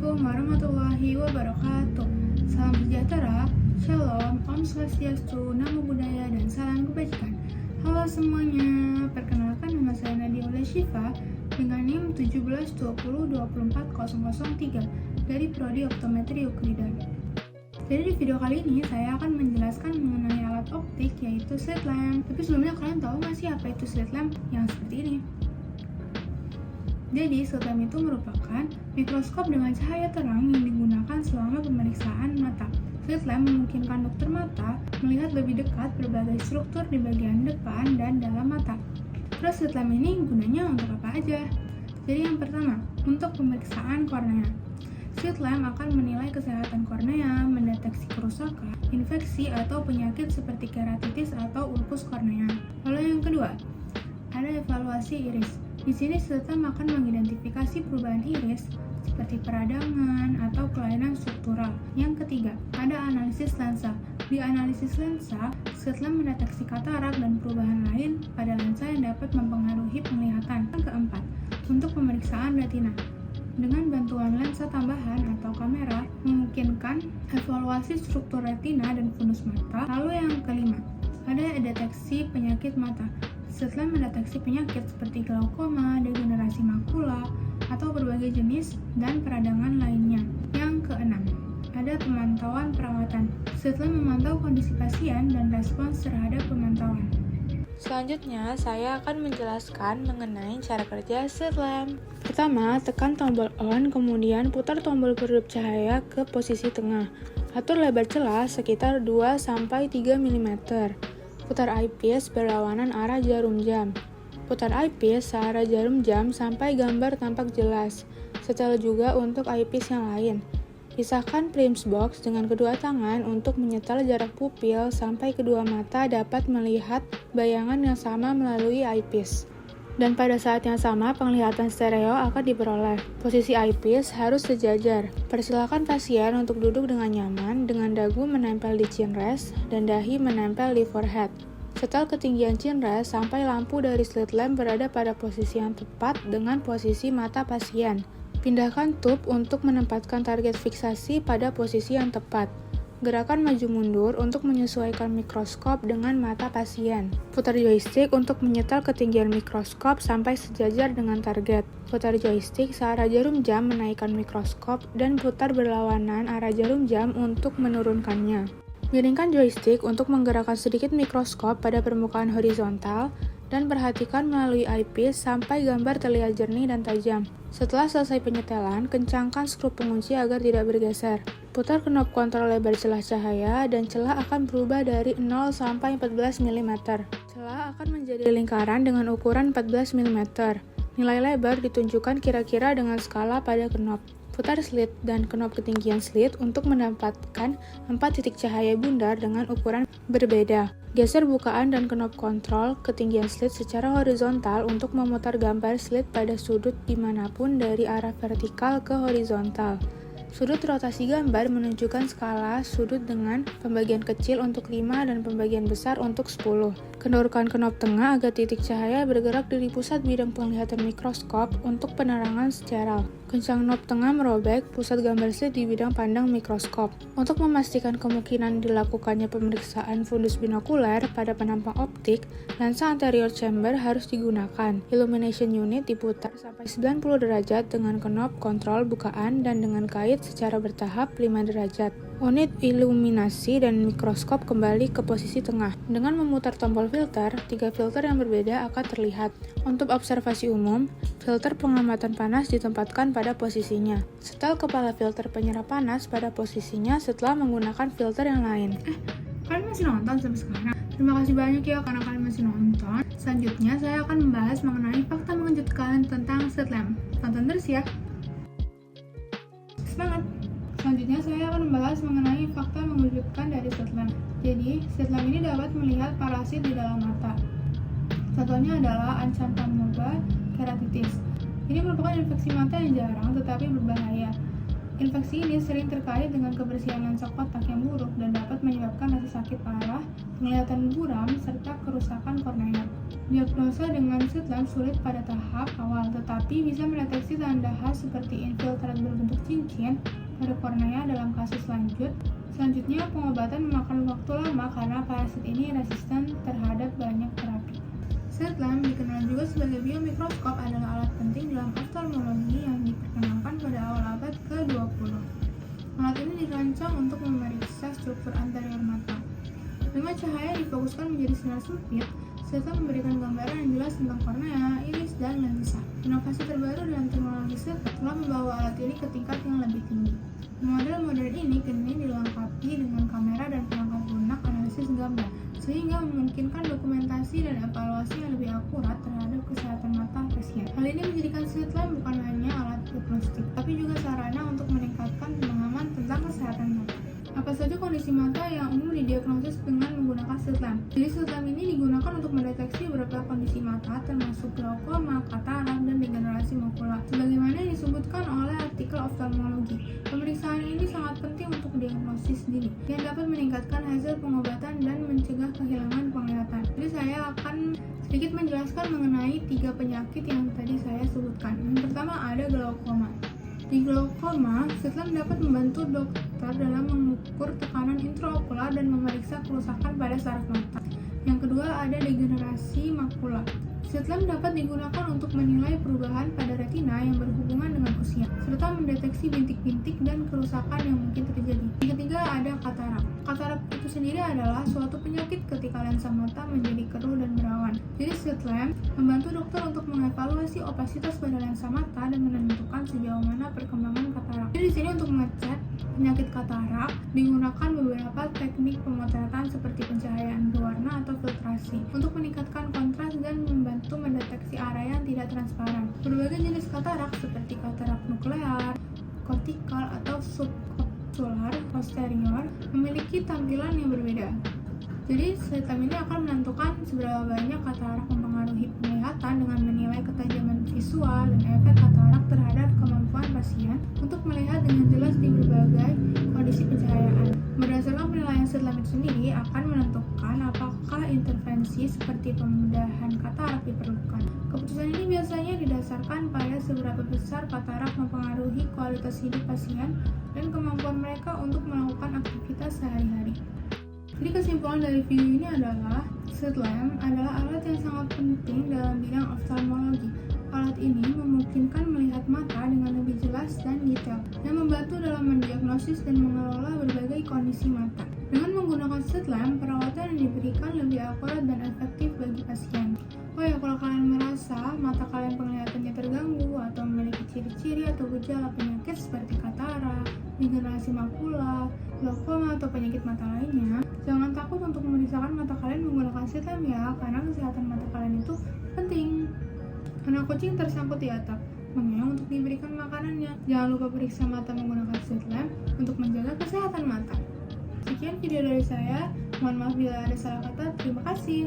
Assalamualaikum warahmatullahi wabarakatuh. Salam sejahtera, shalom, om swastiastu, namo buddhaya, dan salam kebajikan. Halo semuanya, perkenalkan nama saya Nadia Syifa dengan NIM 172024003 dari Prodi Optometri Euklida. Jadi di video kali ini saya akan menjelaskan mengenai alat optik yaitu slit lamp. Tapi sebelumnya kalian tahu nggak sih apa itu slit lamp yang seperti ini? Jadi, slit lamp itu merupakan mikroskop dengan cahaya terang yang digunakan selama pemeriksaan mata. Slit lamp memungkinkan dokter mata melihat lebih dekat berbagai struktur di bagian depan dan dalam mata. Terus slit lamp ini gunanya untuk apa aja? Jadi yang pertama, untuk pemeriksaan kornea. Slit lamp akan menilai kesehatan kornea, mendeteksi kerusakan, infeksi atau penyakit seperti keratitis atau ulkus kornea. Lalu yang kedua, ada evaluasi iris. Di sini slit lamp akan mengidentifikasi perubahan iris seperti peradangan atau kelainan struktural. Yang ketiga, ada analisis lensa. Di analisis lensa, slit lamp mendeteksi katarak dan perubahan lain pada lensa yang dapat mempengaruhi penglihatan. Yang keempat, untuk pemeriksaan retina. Dengan bantuan lensa tambahan atau kamera, memungkinkan evaluasi struktur retina dan fundus mata. Lalu yang kelima, ada deteksi penyakit mata. Slit lamp mendeteksi penyakit seperti glaukoma, degenerasi makula, atau berbagai jenis dan peradangan lainnya. Yang keenam, ada pemantauan perawatan. Slit lamp memantau kondisi pasien dan respons terhadap pemantauan. Selanjutnya, saya akan menjelaskan mengenai cara kerja slit lamp. Pertama, tekan tombol on, kemudian putar tombol peredup cahaya ke posisi tengah. Atur lebar celah sekitar 2-3 mm. Putar eyepiece berlawanan arah jarum jam. Putar eyepiece searah jarum jam sampai gambar tampak jelas. Setel juga untuk eyepiece yang lain. Pisahkan Prims box dengan kedua tangan untuk menyetel jarak pupil sampai kedua mata dapat melihat bayangan yang sama melalui eyepiece. Dan pada saat yang sama, penglihatan stereo akan diperoleh. Posisi eyepiece harus sejajar. Persilakan pasien untuk duduk dengan nyaman, dengan dagu menempel di chin rest dan dahi menempel di forehead. Setel ketinggian chin rest sampai lampu dari slit lamp berada pada posisi yang tepat dengan posisi mata pasien. Pindahkan tube untuk menempatkan target fiksasi pada posisi yang tepat. Gerakan maju mundur untuk menyesuaikan mikroskop dengan mata pasien. Putar joystick untuk menyetel ketinggian mikroskop sampai sejajar dengan target. Putar joystick searah jarum jam menaikkan mikroskop dan putar berlawanan arah jarum jam untuk menurunkannya. Miringkan joystick untuk menggerakkan sedikit mikroskop pada permukaan horizontal dan perhatikan melalui eyepiece sampai gambar terlihat jernih dan tajam. Setelah selesai penyetelan, kencangkan skru pengunci agar tidak bergeser. Putar knob kontrol lebar celah cahaya dan celah akan berubah dari 0 sampai 14 mm. Celah akan menjadi lingkaran dengan ukuran 14 mm. Nilai lebar ditunjukkan kira-kira dengan skala pada knob. Putar slit dan knob ketinggian slit untuk mendapatkan 4 titik cahaya bundar dengan ukuran berbeda. Geser bukaan dan knob kontrol ketinggian slit secara horizontal untuk memutar gambar slit pada sudut dimanapun dari arah vertikal ke horizontal. Sudut rotasi gambar menunjukkan skala sudut dengan pembagian kecil untuk 5 dan pembagian besar untuk 10. Kendorkan knob tengah agar titik cahaya bergerak dari pusat bidang penglihatan mikroskop untuk penerangan sterile. Kencang knob tengah merobek pusat gambar slit di bidang pandang mikroskop. Untuk memastikan kemungkinan dilakukannya pemeriksaan fundus binokuler pada penampang optik, lensa anterior chamber harus digunakan. Illumination unit diputar sampai 90 derajat dengan knob kontrol bukaan dan dengan kait secara bertahap 5 derajat. Unit iluminasi dan mikroskop kembali ke posisi tengah. Dengan memutar tombol filter, 3 filter yang berbeda akan terlihat. Untuk observasi umum, filter pengamatan panas ditempatkan pada posisinya. Setel kepala filter penyerap panas pada posisinya setelah menggunakan filter yang lain. Kalian masih nonton sampai sekarang? Terima kasih banyak ya karena kalian masih nonton. Selanjutnya saya akan membahas mengenai fakta mengejutkan tentang slit lamp. Tonton terus ya. Semangat! Selanjutnya saya akan membahas mengenai fakta mengejutkan dari slit lamp. Jadi, slit lamp ini dapat melihat parasit di dalam mata. Contohnya adalah acanthamoeba keratitis. Ini merupakan infeksi mata yang jarang tetapi berbahaya. Infeksi ini sering terkait dengan kebersihan lensa kotak yang buruk dan dapat menyebabkan rasa sakit parah, penglihatan buram, serta kerusakan kornea. Diagnosa dengan slit lamp sulit pada tahap awal, tetapi bisa mendeteksi tanda khas seperti infiltrat berbentuk cincin pada kornea dalam kasus lanjut. Selanjutnya, pengobatan memakan waktu lama karena parasit ini resisten terhadap banyak terapi. Slit lamp, dikenal juga sebagai biomikroskop, adalah alat penting dalam oftalmologi yang diperkenalkan pada awal abad ke-20. Alat ini dirancang untuk memeriksa struktur anterior mata. Dengan cahaya difokuskan menjadi sinar sempit, serta memberikan gambaran yang jelas tentang kornea, iris, dan lensa. Inovasi terbaru dalam teknologi slit telah membawa alat ini ke tingkat yang lebih tinggi. Model modern ini kini dilengkapi dengan kamera dan perangkat lunak analisis gambar, sehingga memungkinkan dokumentasi dan evaluasi yang lebih akurat terhadap kesehatan mata pasien. Hal ini menjadikan slit lamp bukan hanya alat diagnostik, tapi juga sarana untuk meningkatkan pemahaman tentang kesehatan mata. Apa saja kondisi mata yang umum didiagnosis dengan menggunakan slit lamp? Jadi slit lamp ini digunakan untuk mendeteksi beberapa kondisi mata termasuk glaukoma, katarak, dan degenerasi makula. Sebagaimana yang disebutkan oleh artikel oftalmologi, pemeriksaan ini sangat penting untuk diagnosis dini yang dapat meningkatkan hasil pengobatan dan mencegah kehilangan penglihatan. Jadi saya akan sedikit menjelaskan mengenai 3 penyakit yang tadi saya sebutkan. Yang pertama ada glaukoma. Di glaukoma, slit lamp dapat membantu dokter dalam mengukur tekanan intraokular dan memeriksa kerusakan pada saraf mata. Yang kedua ada degenerasi makula. Slit lamp dapat digunakan untuk menilai perubahan pada retina yang berhubungan dengan usia, serta mendeteksi bintik-bintik dan kerusakan yang mungkin terjadi. Yang ketiga ada katarak. Katarak itu sendiri adalah suatu penyakit ketika lensa mata menjadi keruh dan berawan. Jadi slit lamp membantu dokter untuk mengevaluasi opasitas pada lensa mata dan menentukan sejauh mana perkembangan katarak. Jadi di sini untuk mengecek penyakit katarak digunakan beberapa teknik pemotretan seperti pencahayaan berwarna atau filtrasi untuk meningkatkan kontras dan membantu mendeteksi area yang tidak transparan. Berbagai jenis katarak seperti katarak nuklear, kortikal, atau subcapsular posterior memiliki tampilan yang berbeda. Jadi slit lamp ini akan menentukan seberapa banyak katarak mempengaruhi penglihatan dengan menilai ketajaman visual dan efek katarak terhadap kemampuan pasien untuk melihat dengan jelas di berbagai kondisi pencahayaan. Berdasarkan penilaian slit lamp itu sendiri akan menentukan apakah intervensi seperti pemudahan katarak diperlukan. Keputusan ini biasanya didasarkan pada seberapa besar katarak mempengaruhi kualitas hidup pasien dan kemampuan mereka untuk melakukan aktivitas sehari-hari. Jadi kesimpulan dari video ini adalah slit lamp adalah alat yang sangat penting dalam bidang oftalmologi. Alat ini memungkinkan melihat mata dengan lebih jelas dan detail, dan membantu dalam mendiagnosis dan mengelola berbagai kondisi mata. Dengan menggunakan slit lamp, perawatan yang diberikan lebih akurat dan efektif bagi pasien. Oh ya, kalau kalian merasa mata kalian penglihatannya terganggu atau memiliki ciri-ciri atau gejala penyakit seperti katarak, degenerasi makula, glaukoma, atau penyakit mata lainnya, jangan takut untuk memeriksakan mata kalian menggunakan slit lamp ya, karena kesehatan mata kalian itu penting. Anak kucing tersangkut di atap, mengeong untuk diberikan makanannya. Jangan lupa periksa mata menggunakan slit lamp untuk menjaga kesehatan mata. Sekian video dari saya, mohon maaf bila ada salah kata, terima kasih.